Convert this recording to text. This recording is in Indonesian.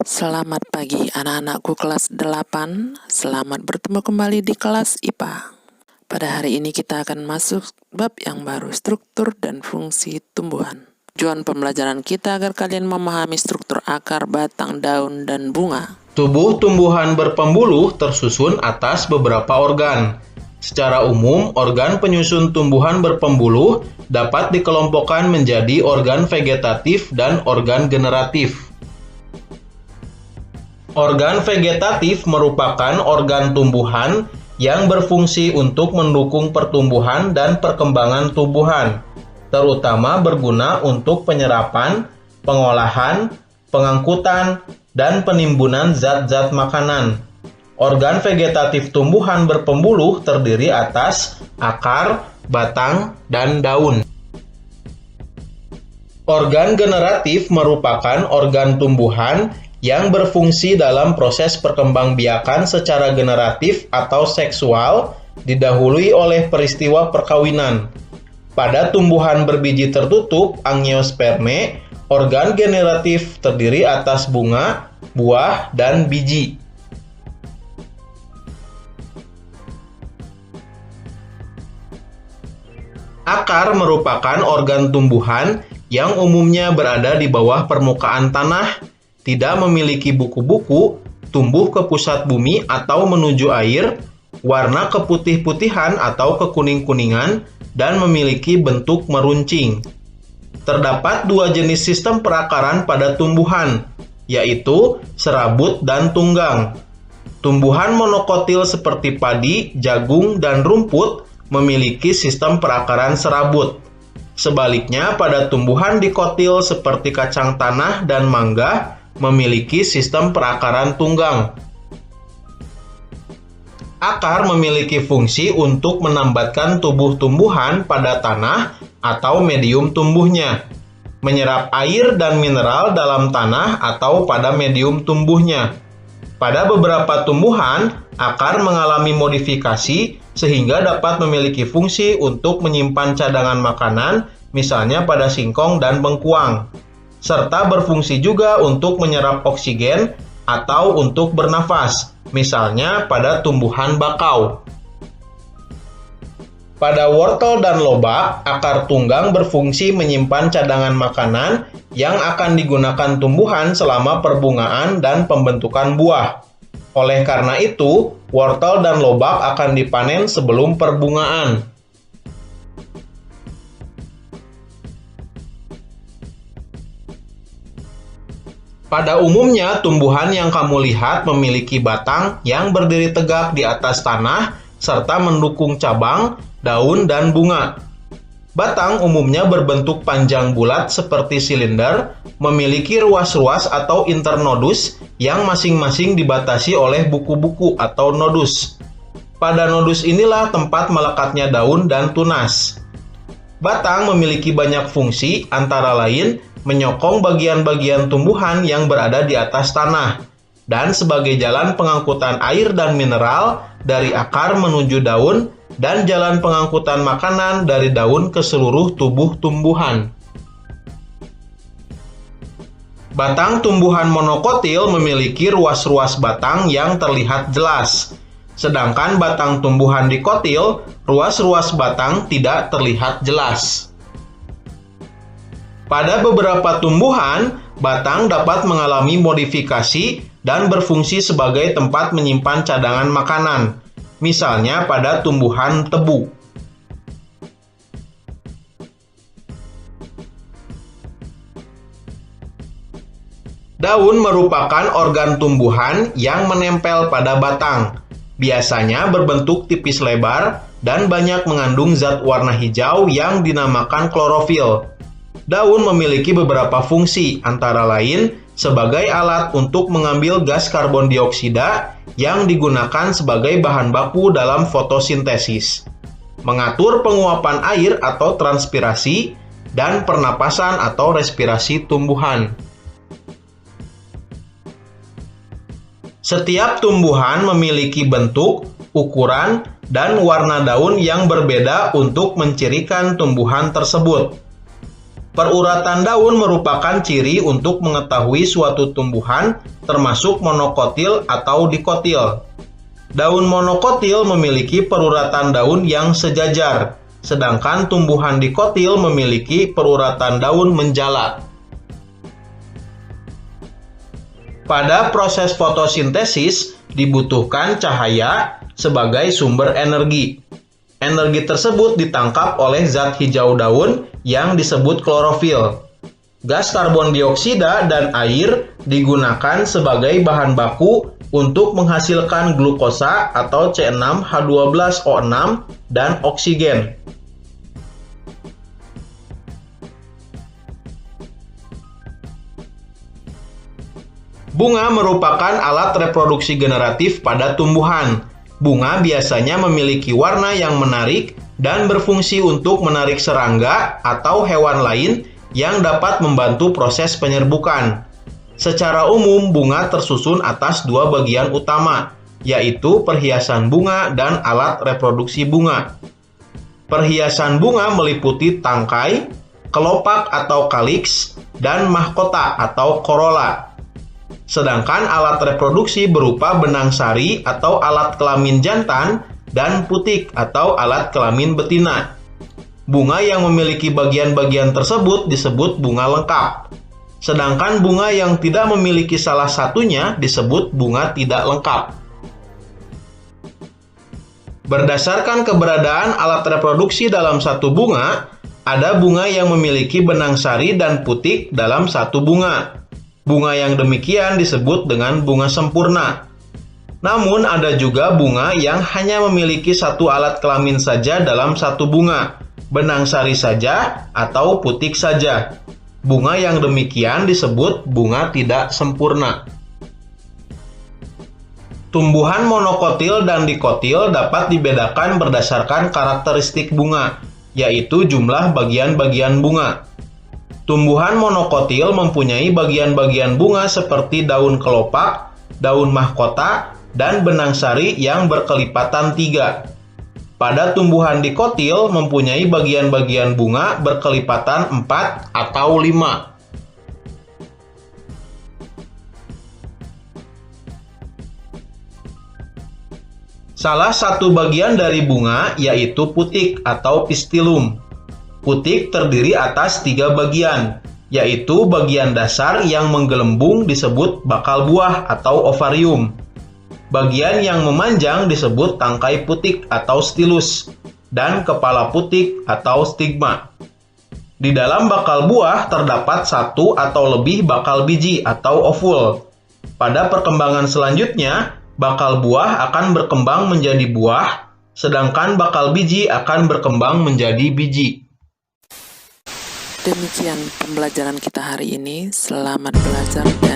Selamat pagi anak-anakku kelas 8. Selamat bertemu kembali di kelas IPA. Pada hari ini kita akan masuk bab yang baru, struktur dan fungsi tumbuhan. Tujuan pembelajaran kita agar kalian memahami struktur akar, batang, daun, dan bunga. Tubuh tumbuhan berpembuluh tersusun atas beberapa organ. Secara umum, organ penyusun tumbuhan berpembuluh dapat dikelompokkan menjadi organ vegetatif dan organ generatif. Organ vegetatif merupakan organ tumbuhan yang berfungsi untuk mendukung pertumbuhan dan perkembangan tumbuhan, terutama berguna untuk penyerapan, pengolahan, pengangkutan, dan penimbunan zat-zat makanan. Organ vegetatif tumbuhan berpembuluh terdiri atas akar, batang, dan daun. Organ generatif merupakan organ tumbuhan yang berfungsi dalam proses perkembangbiakan secara generatif atau seksual didahului oleh peristiwa perkawinan. Pada tumbuhan berbiji tertutup angiosperme, organ generatif terdiri atas bunga, buah, dan biji. Akar merupakan organ tumbuhan yang umumnya berada di bawah permukaan tanah, tidak memiliki buku-buku, tumbuh ke pusat bumi atau menuju air, warna keputih-putihan atau kekuning-kuningan, dan memiliki bentuk meruncing. Terdapat dua jenis sistem perakaran pada tumbuhan, yaitu serabut dan tunggang. Tumbuhan monokotil seperti padi, jagung, dan rumput memiliki sistem perakaran serabut. Sebaliknya, pada tumbuhan dikotil seperti kacang tanah dan mangga, memiliki sistem perakaran tunggang. Akar memiliki fungsi untuk menambatkan tubuh tumbuhan pada tanah atau medium tumbuhnya, menyerap air dan mineral dalam tanah atau pada medium tumbuhnya. Pada beberapa tumbuhan, akar mengalami modifikasi sehingga dapat memiliki fungsi untuk menyimpan cadangan makanan, misalnya pada singkong dan bengkuang, serta berfungsi juga untuk menyerap oksigen atau untuk bernafas, misalnya pada tumbuhan bakau. Pada wortel dan lobak, akar tunggang berfungsi menyimpan cadangan makanan yang akan digunakan tumbuhan selama perbungaan dan pembentukan buah. Oleh karena itu, wortel dan lobak akan dipanen sebelum perbungaan. Pada umumnya, tumbuhan yang kamu lihat memiliki batang yang berdiri tegak di atas tanah serta mendukung cabang, daun, dan bunga. Batang umumnya berbentuk panjang bulat seperti silinder, memiliki ruas-ruas atau internodus yang masing-masing dibatasi oleh buku-buku atau nodus. Pada nodus inilah tempat melekatnya daun dan tunas. Batang memiliki banyak fungsi, antara lain menyokong bagian-bagian tumbuhan yang berada di atas tanah, dan sebagai jalan pengangkutan air dan mineral dari akar menuju daun, dan jalan pengangkutan makanan dari daun ke seluruh tubuh tumbuhan. Batang tumbuhan monokotil memiliki ruas-ruas batang yang terlihat jelas, sedangkan batang tumbuhan dikotil, ruas-ruas batang tidak terlihat jelas. Pada beberapa tumbuhan, batang dapat mengalami modifikasi dan berfungsi sebagai tempat menyimpan cadangan makanan, misalnya pada tumbuhan tebu. Daun merupakan organ tumbuhan yang menempel pada batang, biasanya berbentuk tipis lebar dan banyak mengandung zat warna hijau yang dinamakan klorofil. Daun memiliki beberapa fungsi, antara lain sebagai alat untuk mengambil gas karbon dioksida yang digunakan sebagai bahan baku dalam fotosintesis, mengatur penguapan air atau transpirasi, dan pernapasan atau respirasi tumbuhan. Setiap tumbuhan memiliki bentuk, ukuran, dan warna daun yang berbeda untuk mencirikan tumbuhan tersebut. Peruratan daun merupakan ciri untuk mengetahui suatu tumbuhan termasuk monokotil atau dikotil. Daun monokotil memiliki peruratan daun yang sejajar, sedangkan tumbuhan dikotil memiliki peruratan daun menjala. Pada proses fotosintesis, dibutuhkan cahaya sebagai sumber energi. Energi tersebut ditangkap oleh zat hijau daun yang disebut klorofil. Gas karbon dioksida dan air digunakan sebagai bahan baku untuk menghasilkan glukosa atau C6H12O6 dan oksigen. Bunga merupakan alat reproduksi generatif pada tumbuhan. Bunga biasanya memiliki warna yang menarik dan berfungsi untuk menarik serangga atau hewan lain yang dapat membantu proses penyerbukan. Secara umum, bunga tersusun atas dua bagian utama, yaitu perhiasan bunga dan alat reproduksi bunga. Perhiasan bunga meliputi tangkai, kelopak atau kaliks, dan mahkota atau korola. Sedangkan alat reproduksi berupa benang sari atau alat kelamin jantan dan putik atau alat kelamin betina. Bunga yang memiliki bagian-bagian tersebut disebut bunga lengkap. Sedangkan bunga yang tidak memiliki salah satunya disebut bunga tidak lengkap. Berdasarkan keberadaan alat reproduksi dalam satu bunga, ada bunga yang memiliki benang sari dan putik dalam satu bunga. Bunga yang demikian disebut dengan bunga sempurna. Namun ada juga bunga yang hanya memiliki satu alat kelamin saja dalam satu bunga, benang sari saja atau putik saja. Bunga yang demikian disebut bunga tidak sempurna. Tumbuhan monokotil dan dikotil dapat dibedakan berdasarkan karakteristik bunga, yaitu jumlah bagian-bagian bunga. Tumbuhan monokotil mempunyai bagian-bagian bunga seperti daun kelopak, daun mahkota, dan benang sari yang berkelipatan 3. Pada tumbuhan dikotil mempunyai bagian-bagian bunga berkelipatan 4 atau 5. Salah satu bagian dari bunga yaitu putik atau pistilum. Putik terdiri atas 3 bagian, yaitu bagian dasar yang menggelembung disebut bakal buah atau ovarium. Bagian yang memanjang disebut tangkai putik atau stilus, dan kepala putik atau stigma. Di dalam bakal buah terdapat 1 atau lebih bakal biji atau ovul. Pada perkembangan selanjutnya, bakal buah akan berkembang menjadi buah, sedangkan bakal biji akan berkembang menjadi biji. Demikian pembelajaran kita hari ini. Selamat belajar dan